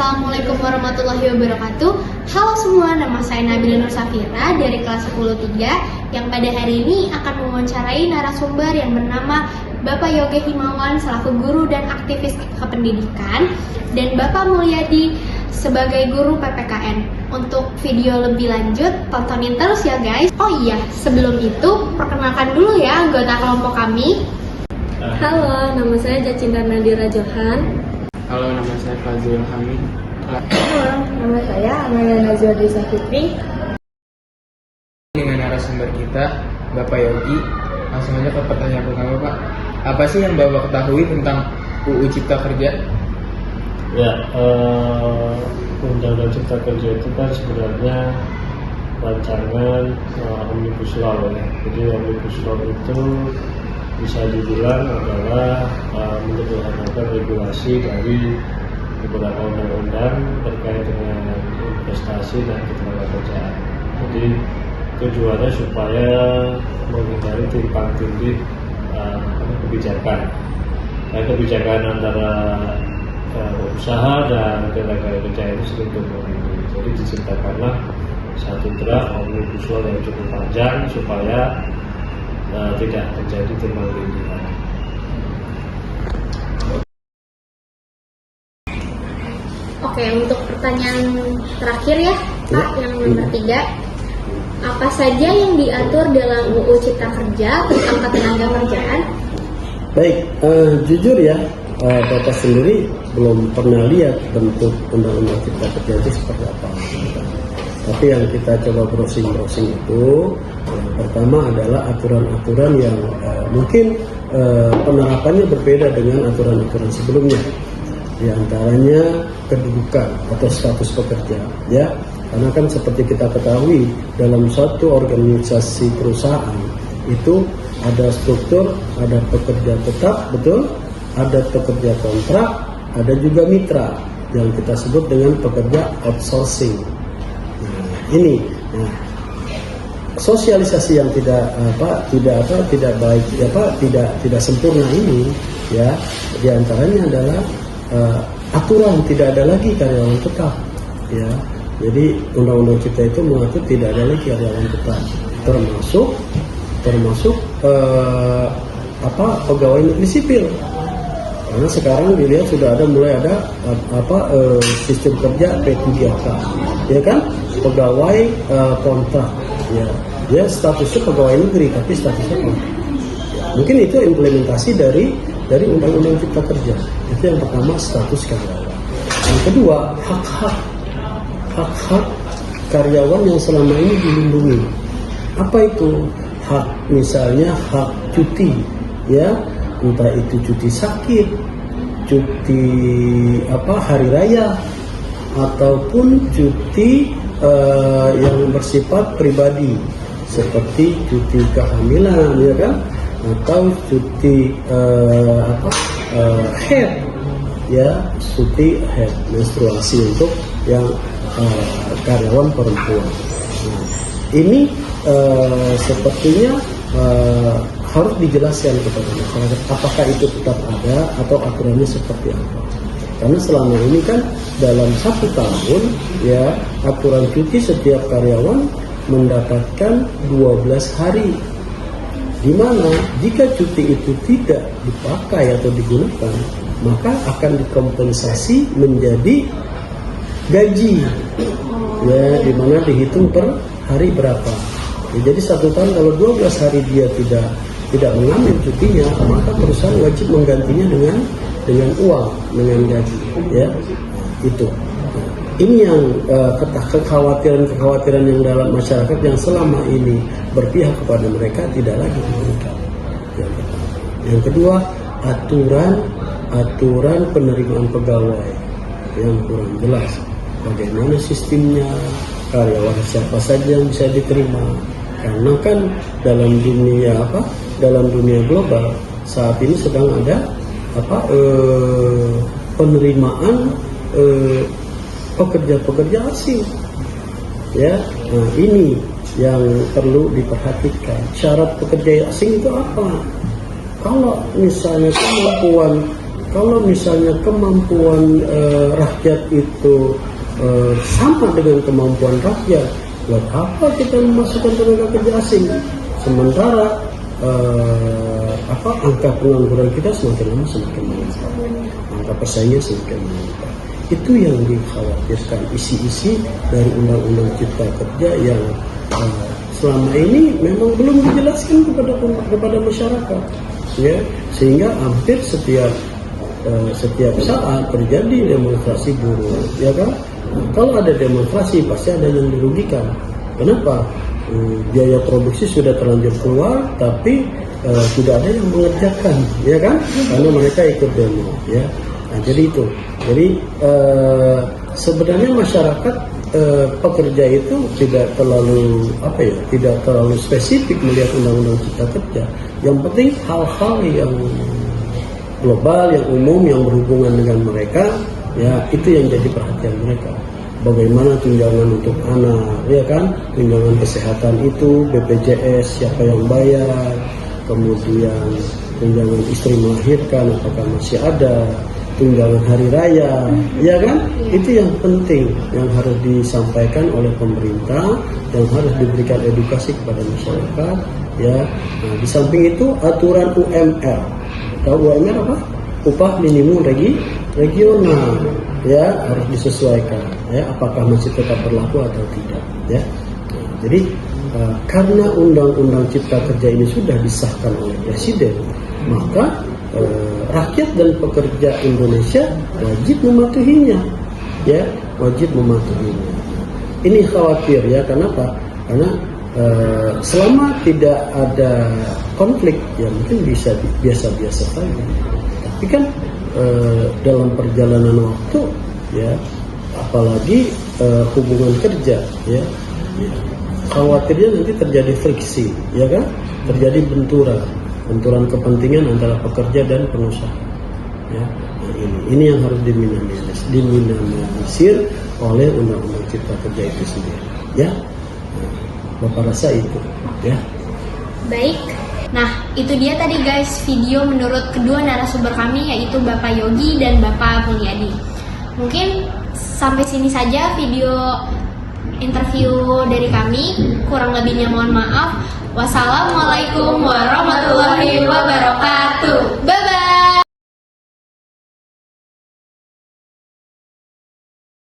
Assalamualaikum warahmatullahi wabarakatuh. Halo semua, nama saya Nabila Nur Safira dari kelas 10-3 yang pada hari ini akan mewawancarai narasumber yang bernama Bapak Yoge Himawan selaku guru dan aktivis kependidikan dan Bapak Mulyadi sebagai guru PPKN. Untuk video lebih lanjut, tontonin terus ya guys. Oh iya, sebelum itu perkenalkan dulu ya anggota kelompok kami. Halo, nama saya Jacinta Nadira Johan. Halo, nama saya Fazil Hamid. Halo, nama saya Amalia Nazwa Desa Fitri. Dengan narasumber kita, Bapak Yogi, langsung aja ke pertanyaan pertama, Pak. Apa sih yang Bapak ketahui tentang UU Cipta Kerja? Ya, Undang-Undang Cipta Kerja itu kan sebenarnya rancangan Omnibus Law ya. Jadi Omnibus Law itu bisa dibilang adalah menyederhanakan regulasi dari beberapa undang-undang terkait dengan investasi dan ketenagakerjaan. Jadi tujuannya supaya menghindari timpang tindih kebijakan, kebijakan antara usaha dan tenaga kerja itu sering berlindung. Jadi diciptakanlah satu draft Omnibus Law yang cukup panjang supaya tidak terjadi timbang tindih. Oke, untuk pertanyaan terakhir ya Pak, yang nomor 3. Apa saja yang diatur dalam UU Cipta Kerja tentang ketenagakerjaan? Baik, jujur ya, Bapak sendiri belum pernah lihat bentuk Undang-Undang Cipta Kerja itu seperti apa. Tapi yang kita coba browsing itu, yang pertama adalah aturan-aturan yang mungkin penerapannya berbeda dengan aturan-aturan sebelumnya. Di antaranya kedudukan atau status pekerja, ya. Karena kan seperti kita ketahui dalam suatu organisasi perusahaan itu ada struktur, ada pekerja tetap, betul, ada pekerja kontrak, ada juga mitra yang kita sebut dengan pekerja outsourcing. Ini sosialisasi yang tidak baik, tidak sempurna ini, ya, diantaranya adalah aturan tidak ada lagi karyawan tetap, ya. Jadi Undang-Undang Cipta itu mengatur tidak ada lagi karyawan tetap, termasuk pegawai negeri sipil. Karena sekarang dilihat sudah mulai ada sistem kerja P3K, ya kan, pegawai kontrak, ya, dia statusnya pegawai negeri tapi statusnya kontrak. Mungkin itu implementasi dari Undang-Undang Cipta Kerja. Itu yang pertama, status karyawan. Yang kedua, hak-hak karyawan yang selama ini dilindungi. Apa itu? Hak, misalnya hak cuti, ya, entah itu cuti sakit, cuti hari raya, ataupun cuti yang bersifat pribadi seperti cuti kehamilan, ya kan, atau cuti haid, ya, cuti haid, menstruasi untuk yang karyawan perempuan. Nah, ini sepertinya harus dijelaskan kepada masyarakat apakah itu tetap ada atau aturannya seperti apa. Karena selama ini kan dalam 1 tahun, ya, aturan cuti setiap karyawan mendapatkan 12 hari. Di mana jika cuti itu tidak dipakai atau digunakan, maka akan dikompensasi menjadi gaji, ya, di mana dihitung per hari berapa. Ya, jadi 1 tahun kalau 12 hari dia tidak mengambil cutinya, maka perusahaan wajib menggantinya dengan uang, dengan gaji, ya, itu. Ini yang kekhawatiran yang dalam masyarakat yang selama ini berpihak kepada mereka tidak lagi diberikan. Yang kedua, aturan penerimaan pegawai yang kurang jelas. Bagaimana sistemnya, karyawan siapa saja yang bisa diterima. Karena kan dalam dunia global saat ini sedang ada penerimaan pekerja-pekerja asing, ya. Nah, ini yang perlu diperhatikan. Syarat pekerja asing itu apa? Kalau misalnya kemampuan kalau misalnya kemampuan rakyat itu sama dengan kemampuan rakyat, buat apa kita memasukkan tenaga kerja asing? Sementara angka pengangguran kita semakin lama semakin meningkat, angka persaingan semakin meningkat. Itu yang dikhawatirkan, isi-isi dari Undang-Undang Cipta Kerja yang selama ini memang belum dijelaskan kepada masyarakat, ya, sehingga hampir setiap saat terjadi demonstrasi buruh, ya kan? Kalau ada demonstrasi pasti ada yang dirugikan. Kenapa? Biaya produksi sudah terlanjur keluar, tapi tidak ada yang mengerjakan, ya kan? Karena mereka ikut demo, ya. Nah, jadi itu. Jadi sebenarnya masyarakat pekerja itu tidak terlalu spesifik melihat Undang-Undang Cipta Kerja. Yang penting hal-hal yang global, yang umum, yang berhubungan dengan mereka, ya itu yang jadi perhatian mereka. Bagaimana tunjangan untuk anak, ya kan? Tunjangan kesehatan itu, BPJS siapa yang bayar, kemudian tunjangan istri melahirkan apakah masih ada, tunjangan hari raya, ya kan? Itu yang penting, yang harus disampaikan oleh pemerintah, yang harus diberikan edukasi kepada masyarakat, ya. Nah, di samping itu aturan UMR, tahu UMR apa? Upah minimum regional, ya, harus disesuaikan, ya, apakah masih tetap berlaku atau tidak, ya. Nah, jadi karena Undang-Undang Cipta Kerja ini sudah disahkan oleh Presiden, maka rakyat dan pekerja Indonesia wajib mematuhinya, ya, wajib mematuhinya. Ini khawatir, ya, kenapa? Karena selama tidak ada konflik, ya mungkin bisa biasa-biasa saja. Tapi kan dalam perjalanan waktu, ya, apalagi hubungan kerja, ya, khawatirnya nanti terjadi friksi, ya kan? Terjadi benturan kepentingan antara pekerja dan pengusaha, ya. Nah, ini yang harus diminimalisir oleh Undang-Undang Cipta Kerja itu sendiri, ya. Nah, Bapak rasa itu, ya. Baik. Nah, itu dia tadi guys video menurut kedua narasumber kami, yaitu Bapak Yogi dan Bapak Mulyadi. Mungkin sampai sini saja video interview dari kami. Kurang lebihnya mohon maaf. Wassalamualaikum warahmatullahi wabarakatuh. Bye.